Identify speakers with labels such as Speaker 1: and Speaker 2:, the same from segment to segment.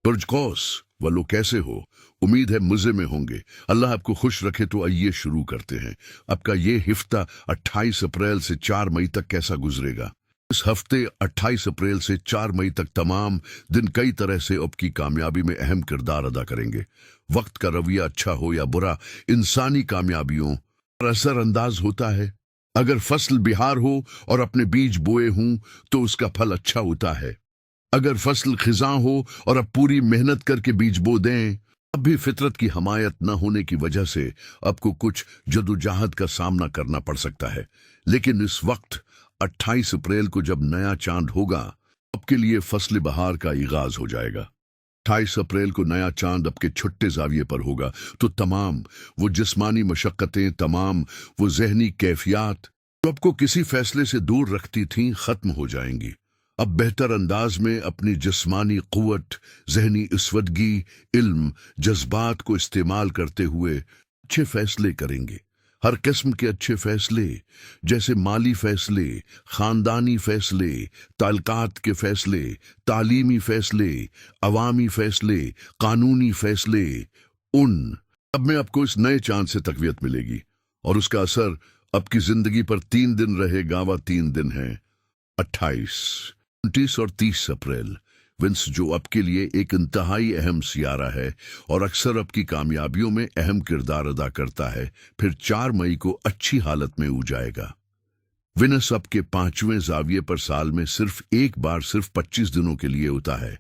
Speaker 1: बुर्ज कौस वालों कैसे हो? उम्मीद है मजे में होंगे। अल्लाह आपको खुश रखे। तो आइए शुरू करते हैं। आपका ये हफ्ता 28 अप्रैल से 4 मई तक कैसा गुजरेगा? इस हफ्ते 28 अप्रैल से 4 मई तक तमाम दिन कई तरह से आपकी कामयाबी में अहम किरदार अदा करेंगे। वक्त का रवैया अच्छा हो या बुरा, इंसानी कामयाबियों पर असर अंदाज होता है। अगर फसल बिहार हो और अपने बीज बोए हों तो उसका फल अच्छा होता है। अगर फसल खिजां हो और अब पूरी मेहनत करके बीज बो दें, अब भी फितरत की हमायत न होने की वजह से आपको कुछ जदोजहद का सामना करना पड़ सकता है। लेकिन इस वक्त 28 अप्रैल को जब नया चांद होगा, आपके लिए फसल बहार का आगाज हो जाएगा। 28 अप्रैल को नया चांद आपके छुट्टे जाविये पर होगा तो तमाम वो जिस्मानी मशक्कतें, तमाम वो जहनी कैफियत जो आपको किसी फैसले से दूर रखती थीं, खत्म हो जाएंगी। अब बेहतर अंदाज में अपनी जिस्मानी कुव्वत, जहनी इसवदगी, इल्म, जज्बात को इस्तेमाल करते हुए अच्छे फैसले करेंगे। हर किस्म के अच्छे फैसले, जैसे माली फैसले, खानदानी फैसले, ताल्लुकात के फैसले, तालीमी फैसले, अवामी फैसले, कानूनी फैसले, अब में आपको इस नए चांद से तकवीयत मिलेगी और उसका असर आपकी जिंदगी पर 3 दिन रहेगा। वह 3 दिन है 28, 29 और 30 अप्रैल। विंस जो आपके लिए एक इंतहाई अहम सियारा है और अक्सर आपकी कामयाबियों में अहम किरदार अदा करता है, फिर 4 मई को अच्छी हालत में हो जाएगा। विनस आपके 5वें जाविये पर साल में सिर्फ एक बार सिर्फ 25 दिनों के लिए होता है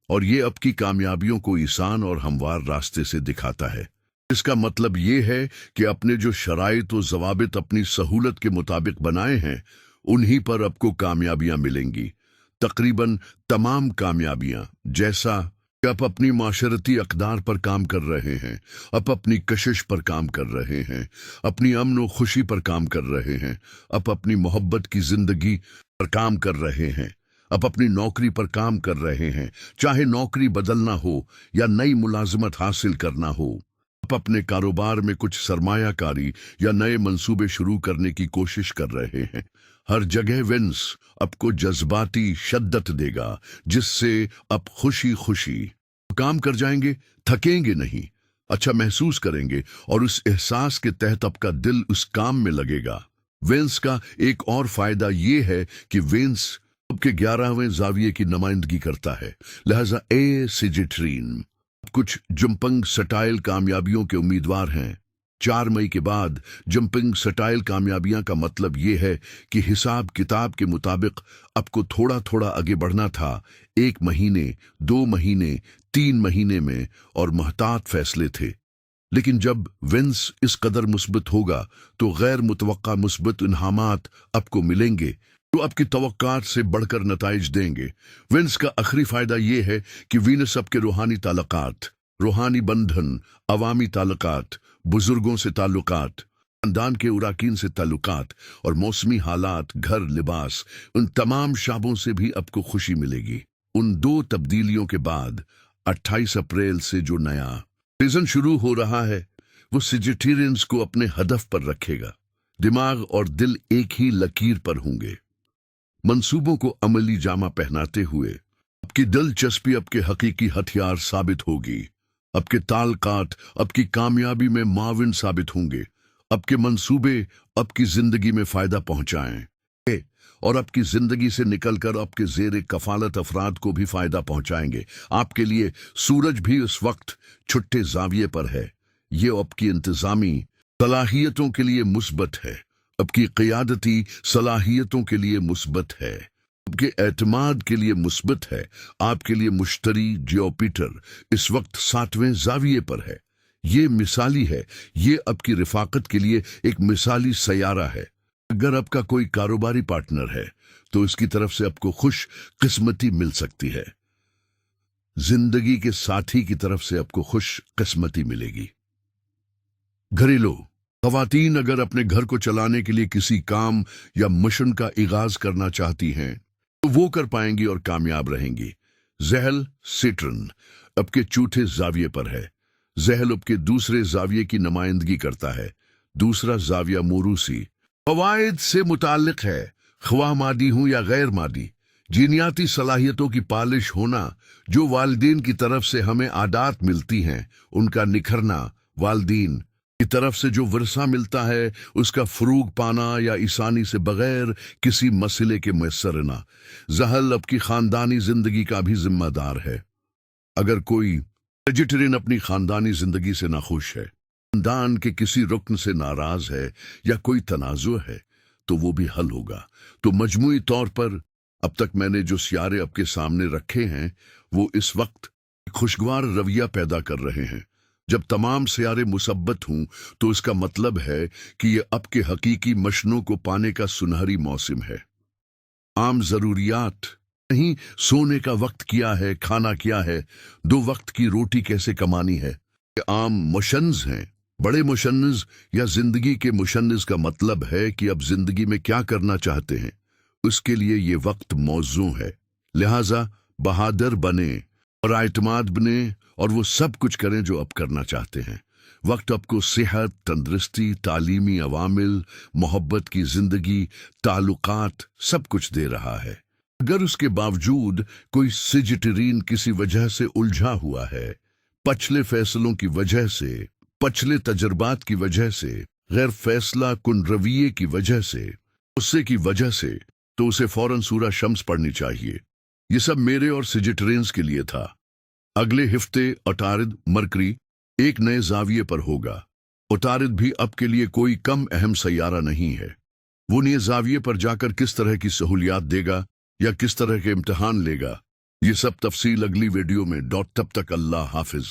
Speaker 1: और ये आपकी कामयाबियों को आसान और हमवार रास्ते से दिखाता है। इसका मतलब ये है कि अपने जो शराइत व ज़वाबित अपनी सहूलत के मुताबिक बनाए हैं, उन्हीं पर आपको कामयाबियां मिलेंगी। तकरीबन तमाम कामयाबियां, जैसा कि आप अपनी माशरती अक़दार पर काम कर रहे हैं, आप अपनी कशिश पर काम कर रहे हैं, अपनी अमन व खुशी पर काम कर रहे हैं, आप अपनी मोहब्बत की जिंदगी पर काम कर रहे हैं, आप अपनी नौकरी पर काम कर रहे हैं, चाहे नौकरी बदलना हो या नई मुलाजमत हासिल करना हो, आप अपने कारोबार में कुछ सरमायाकारी या नए मंसूबे शुरू करने की कोशिश कर रहे हैं। हर जगह विंस आपको जज्बाती शद्दत देगा, जिससे आप खुशी खुशी काम कर जाएंगे, थकेंगे नहीं, अच्छा महसूस करेंगे और उस एहसास के तहत आपका दिल उस काम में लगेगा। विंस का एक और फायदा ये है कि विंस आपके 11वें जाविये की नुमाइंदगी करता है, लिहाजा ए सिजिट्रीन कुछ जंपिंग स्टाइल कामयाबियों के उम्मीदवार हैं। 4 मई के बाद जंपिंग स्टाइल कामयाबियां का मतलब ये है कि हिसाब किताब के मुताबिक आपको थोड़ा थोड़ा आगे बढ़ना था। 1 महीने, 2 महीने, 3 महीने में और महतात फैसले थे। लेकिन जब विंस इस कदर मुस्बत होगा तो गैर मुतवक्का मुस्बत इनामात आपको मिलेंगे जो आपकी तवक्कात से बढ़कर नताइज देंगे। विंस का आखिरी फायदा ये है कि वीनस आपके रूहानी ताल्लुकात, रूहानी बंधन, अवामी ताल्लुकात, बुजुर्गों से ताल्लुकात, खानदान के उराकीन से ताल्लुकात और मौसमी हालात, घर, लिबास, उन तमाम शाबों से भी आपको खुशी मिलेगी। उन 2 तब्दीलियों के बाद 28 अप्रैल से जो नया सीजन शुरू हो रहा है, वो सिजिटेरियंस को अपने हदफ पर रखेगा। दिमाग और दिल एक ही लकीर पर होंगे। मंसूबों को अमली जामा पहनाते हुए आपकी दिलचस्पी आपके हकीकी हथियार साबित होगी। आपके ताल्लुकात आपकी कामयाबी में माविन साबित होंगे। आपके मंसूबे आपकी जिंदगी में फायदा पहुंचाएं और आपकी जिंदगी से निकलकर आपके ज़ेरे कफालत अफराद को भी फायदा पहुंचाएंगे। आपके लिए सूरज भी उस वक्त छुट्टे जाविये पर है। ये आपकी इंतजामी सलाहियतों के लिए मुस्बत है, आपकी क़ियादती सलाहियतों के लिए मुस्बत है, आपके एतमाद के लिए मुस्बत है। आपके लिए मुश्तरी ज्योपिटर इस वक्त 7वें जाविये पर है। ये मिसाली है, ये आपकी रिफाकत के लिए एक मिसाली सयारा है। अगर आपका कोई कारोबारी पार्टनर है तो इसकी तरफ से आपको खुश किस्मती मिल सकती है। जिंदगी के साथी की तरफ से आपको खुश किस्मती मिलेगी। घरेलू ख़वातीन अगर अपने घर को चलाने के लिए किसी काम या मिशन का आगाज करना चाहती हैं तो वो कर पाएंगी और कामयाब रहेंगी। ज़हल सेटर्न आपके चौथे जाविये पर है। ज़हल आपके दूसरे जाविये की नुमाइंदगी करता है। दूसरा जाविया मोरूसी फवाइद से मुताल्लिक है, ख्वाह मादी हूं या गैर मादी। जीनियाती सलाहियतों की पालिश होना, जो वालिदैन की तरफ से हमें आदात मिलती हैं, उनका निखरना, वालिदैन की तरफ से जो विरसा मिलता है उसका फरूग पाना या ईसानी से बगैर किसी मसले के मैसरना, जहल आपकी खानदानी जिंदगी का भी जिम्मेदार है। अगर कोई वेजिटेरियन अपनी खानदानी जिंदगी से नाखुश है, खानदान के किसी रुकन से नाराज है या कोई तनाज़ुर है, तो वो भी हल होगा। तो मजमूई तौर पर अब तक मैंने जो सियारे आपके सामने रखे हैं वो इस वक्त खुशगवार रवैया पैदा कर रहे हैं। जब तमाम सियारे मुसब्बत हूं तो इसका मतलब है कि ये आपके हकीकी मशनों को पाने का सुनहरी मौसम है। आम जरूरियात नहीं, सोने का वक्त क्या है, खाना क्या है, 2 वक्त की रोटी कैसे कमानी है, ये आम मुशन्नज़ हैं। बड़े मुशन्नज़ या जिंदगी के मुशन्नज़ का मतलब है कि अब जिंदगी में क्या करना चाहते हैं, उसके लिए ये वक्त मौजू है। लिहाजा बहादुर बने और आइतमाद बने और वो सब कुछ करें जो आप करना चाहते हैं। वक्त आपको सेहत, तंदुरुस्ती, तालीमी अवामिल, मोहब्बत की जिंदगी, ताल्लुकात सब कुछ दे रहा है। अगर उसके बावजूद कोई सिजिटरीन किसी वजह से उलझा हुआ है, पिछले फैसलों की वजह से, पिछले तजर्बात की वजह से, गैर फैसला कुन रवैये की वजह से, गुस्से की वजह से, तो उसे फौरन सूरा शम्स पढ़नी चाहिए। ये सब मेरे और सिजिटरेंस के लिए था। अगले हफ्ते उतारिद मरकरी एक नए जाविये पर होगा। उतारिद भी अब के लिए कोई कम अहम सैयारा नहीं है। वो नए जाविये पर जाकर किस तरह की सहूलियात देगा या किस तरह के इम्तिहान लेगा, ये सब तफसील अगली वीडियो में। तब तक अल्लाह हाफिज।